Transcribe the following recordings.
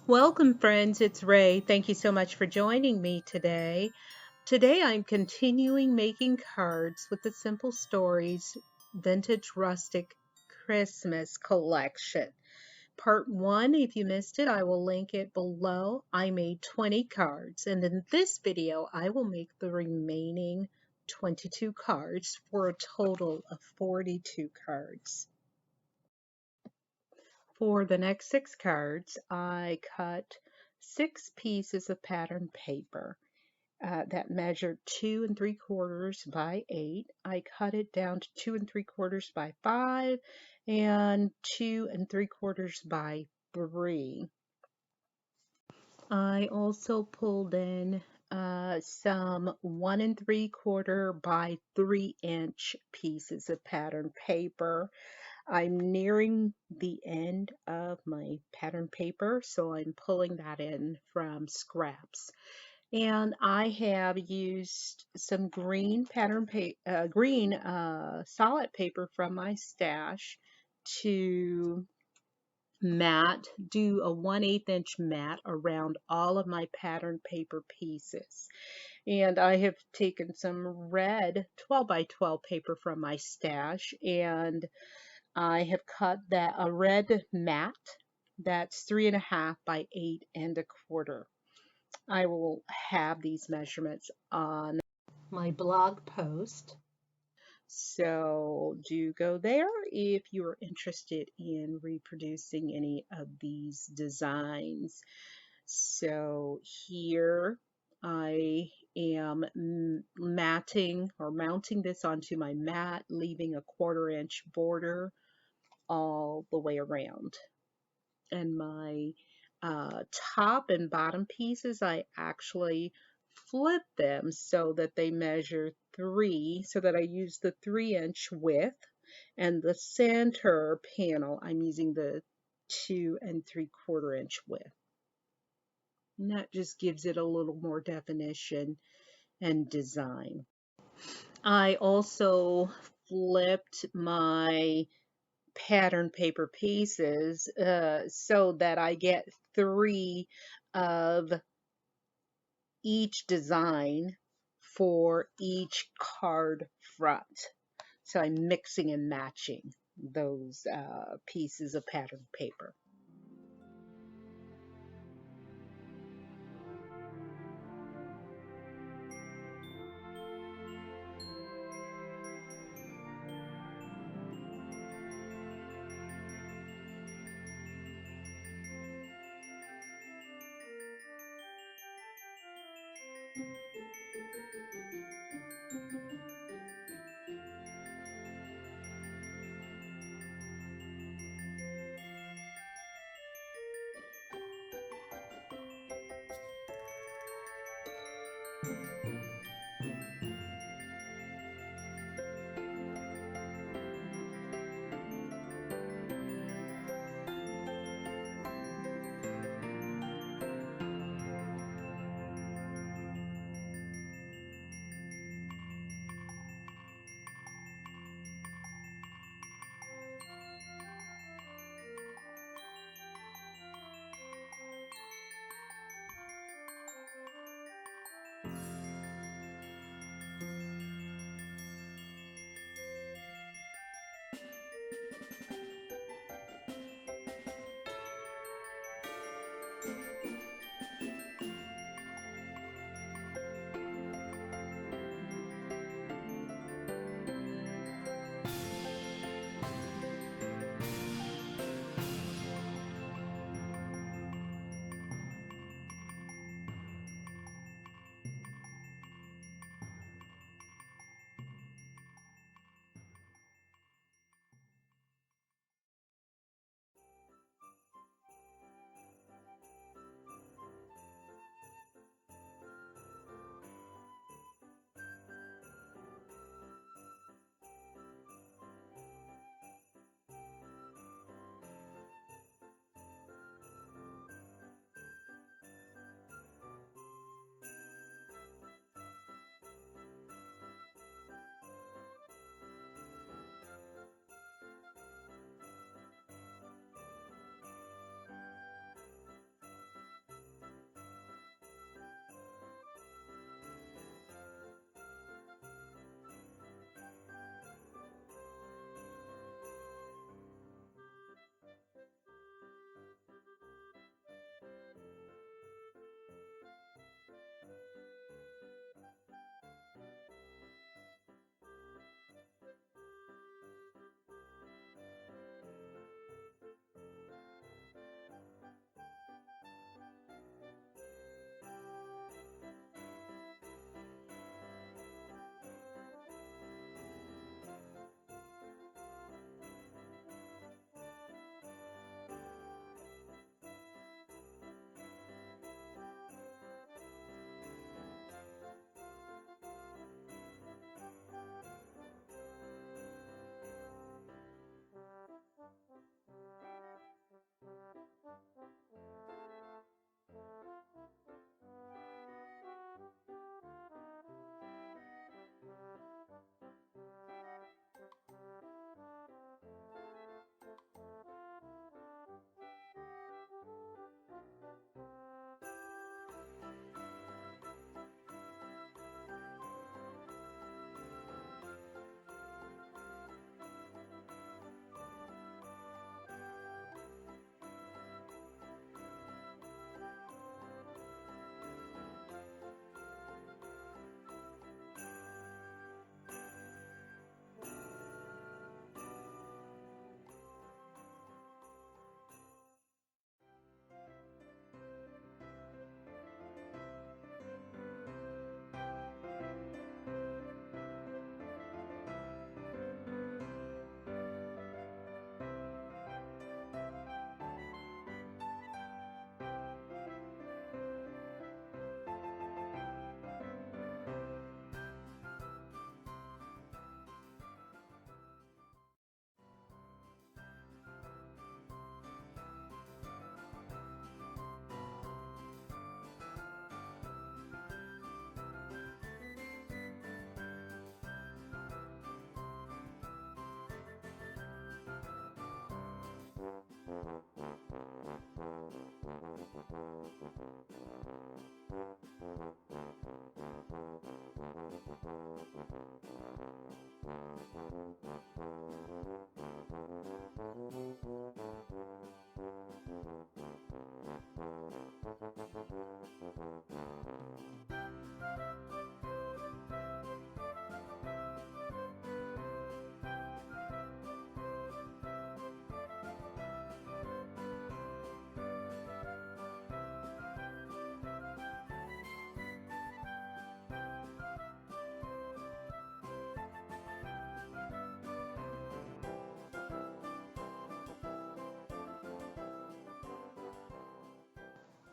Welcome, friends. It's Ray. Thank you so much for joining me today. Today, I'm continuing making cards with the Simple Stories Vintage Rustic Christmas Collection. Part 1, if you missed it, I will link it below. I made 20 cards, and in this video, I will make the remaining 22 cards for a total of 42 cards. For the next 6 cards, I cut 6 pieces of pattern paper that measured 2 3/4 by 8. I cut it down to 2 3/4 by 5 and 2 3/4 by 3. I also pulled in some 1 3/4 by 3-inch pieces of pattern paper. I'm nearing the end of my pattern paper, so I'm pulling that in from scraps. And I have used some green solid paper from my stash to do a 1/8 inch mat around all of my pattern paper pieces. And I have taken some red 12 by 12 paper from my stash, and I have cut a red mat that's 3.5 by 8 1/4. I will have these measurements on my blog post, so do go there if you're interested in reproducing any of these designs. So here I am mounting this onto my mat, leaving a 1/4 inch border all the way around. And my top and bottom pieces, I actually flip them so that they measure 3, so that I use the 3-inch width, and the center panel I'm using the 2 3/4 inch width. And that just gives it a little more definition and design. I also flipped my pattern paper pieces so that I get 3 of each design for each card front. So I'm mixing and matching those pieces of pattern paper.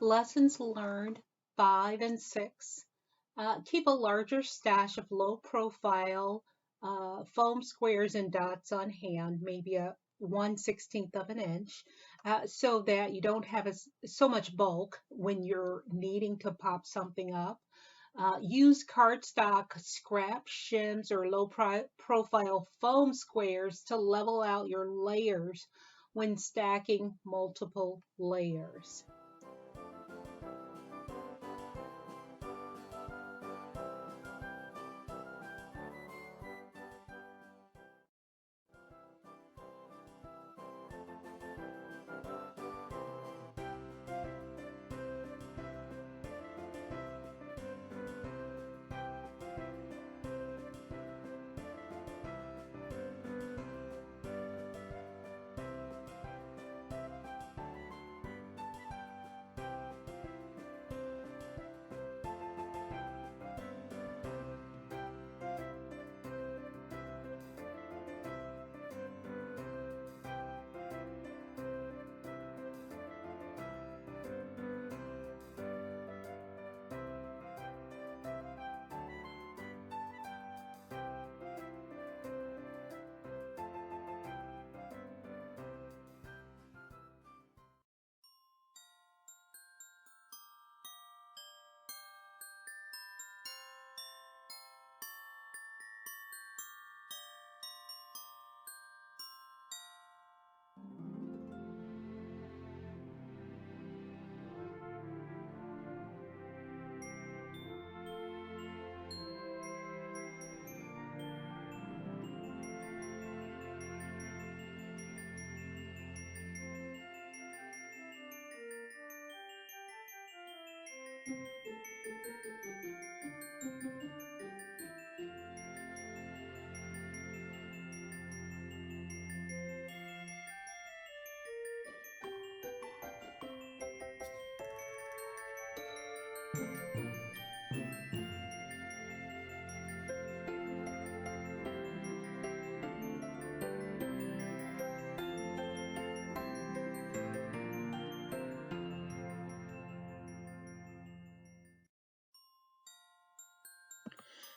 Lessons learned 5 and 6. Keep a larger stash of low profile foam squares and dots on hand, maybe a 1/16 of an inch, so that you don't have so much bulk when you're needing to pop something up. Use cardstock scrap shims or low profile foam squares to level out your layers when stacking multiple layers.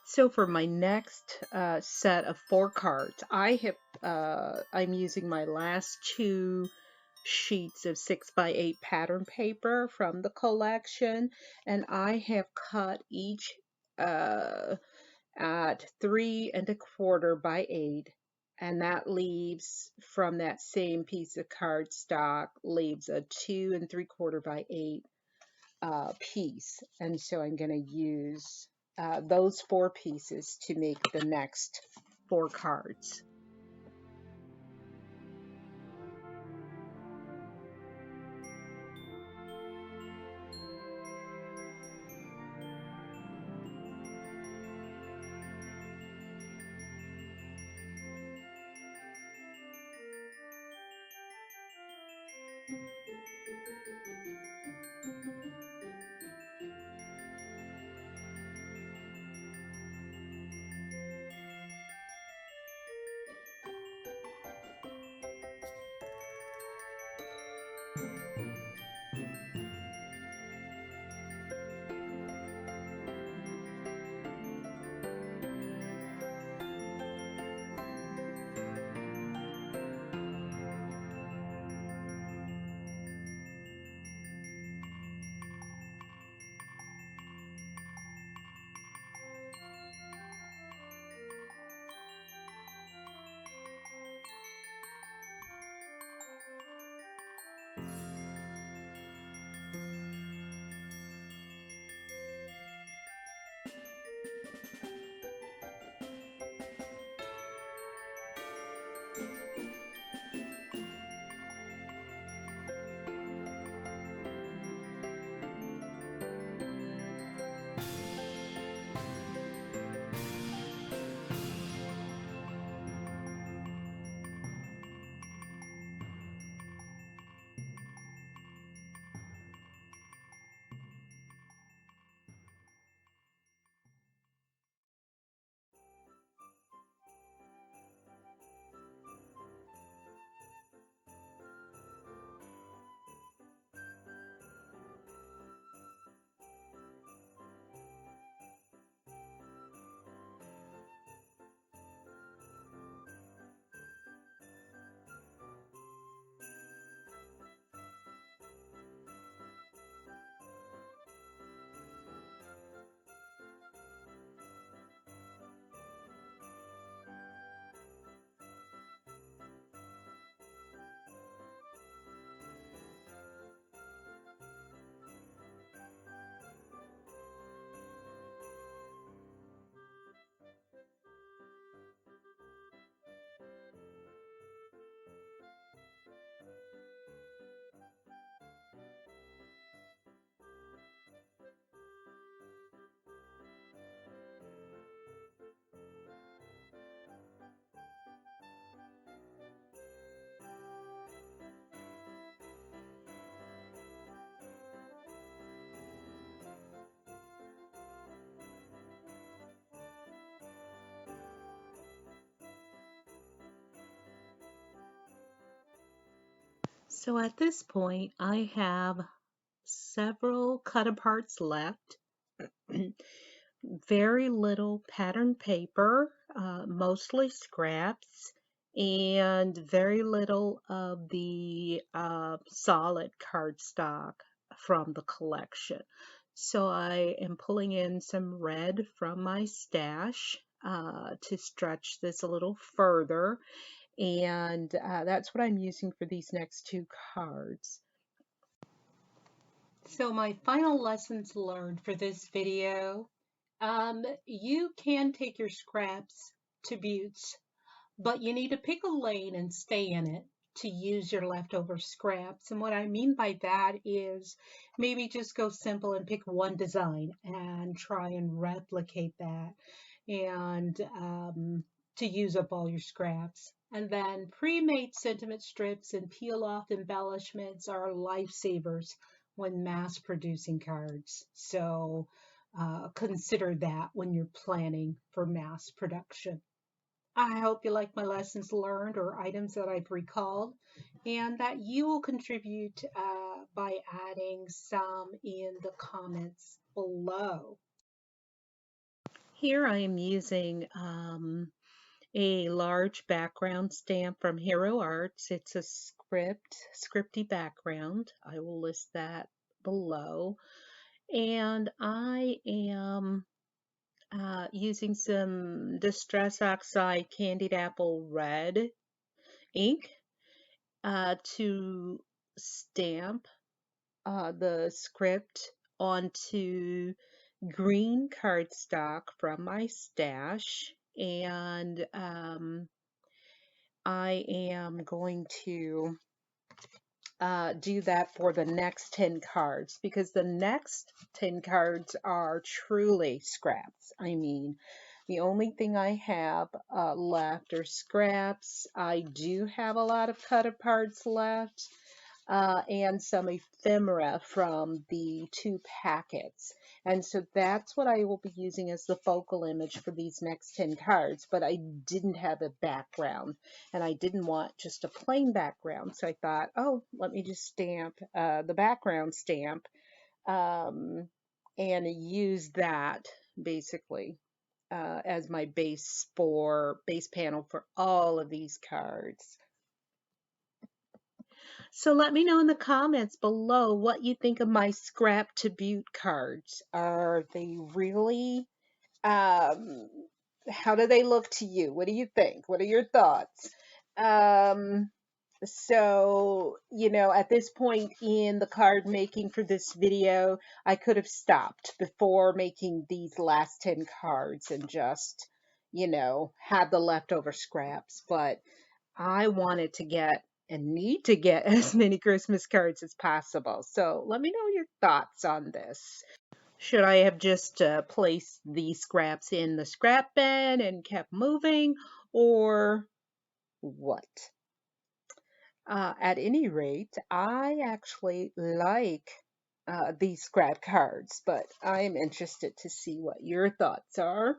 So for my next set of 4 cards, I'm using my last 2 sheets of 6x8 pattern paper from the collection, and I have cut each uh, at 3¼ by 8, and that leaves from that same piece of cardstock leaves a 2¾ by 8 piece. And so I'm going to use those 4 pieces to make the next 4 cards. So at this point, I have several cut aparts left. Very little pattern paper, mostly scraps, and very little of the solid cardstock from the collection. So I am pulling in some red from my stash to stretch this a little further, and that's what I'm using for these next two cards. So my final lessons learned for this video, you can take your scraps to beauts, but you need to pick a lane and stay in it to use your leftover scraps. And what I mean by that is maybe just go simple and pick one design and try and replicate that, and to use up all your scraps. And then pre-made sentiment strips and peel-off embellishments are lifesavers when mass producing cards. So consider that when you're planning for mass production. I hope you like my lessons learned or items that I've recalled, and that you will contribute by adding some in the comments below. Here I am using a large background stamp from Hero Arts. It's a scripty background. I will list that below. And I am using some Distress Oxide Candied Apple Red ink to stamp the script onto green cardstock from my stash, and I am going to do that for the next 10 cards, because the next 10 cards are truly scraps. I mean, the only thing I have left are scraps. I do have a lot of cut aparts left, and some ephemera from the two packets. And so that's what I will be using as the focal image for these next 10 cards, but I didn't have a background, and I didn't want just a plain background. So I thought, oh, let me just stamp the background stamp and use that basically as my base panel for all of these cards. So let me know in the comments below what you think of my scrap to beaut cards. Are they really, um, how do they look to you? What do you think? What are your thoughts? So, you know, at this point in the card making for this video, I could have stopped before making these last 10 cards and just, you know, had the leftover scraps, but I wanted to get and need to get as many Christmas cards as possible. So let me know your thoughts on this. Should I have just placed the scraps in the scrap bin and kept moving, or what? At any rate, I actually like these scrap cards, but I'm interested to see what your thoughts are.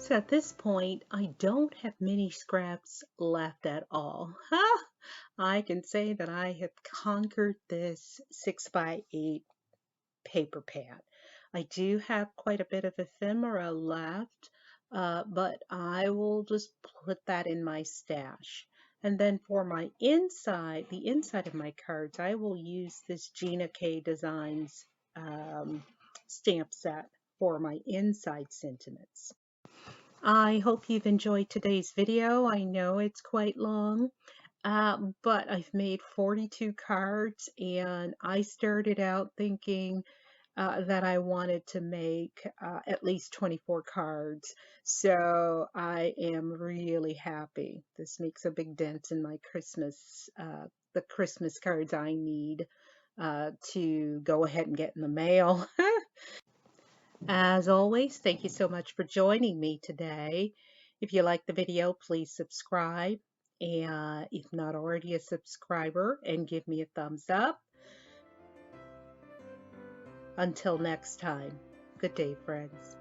So at this point, I don't have many scraps left at all. Ha! I can say that I have conquered this 6x8 paper pad. I do have quite a bit of ephemera left, but I will just put that in my stash. And then for my inside, the inside of my cards, I will use this Gina K Designs um, stamp set for my inside sentiments. I hope you've enjoyed today's video. I know it's quite long, but I've made 42 cards, and I started out thinking that I wanted to make at least 24 cards. So I am really happy. This makes a big dent in my the Christmas cards I need to go ahead and get in the mail. As always, thank you so much for joining me today. If you like the video, please subscribe. And if not already a subscriber, and give me a thumbs up. Until next time, good day, friends.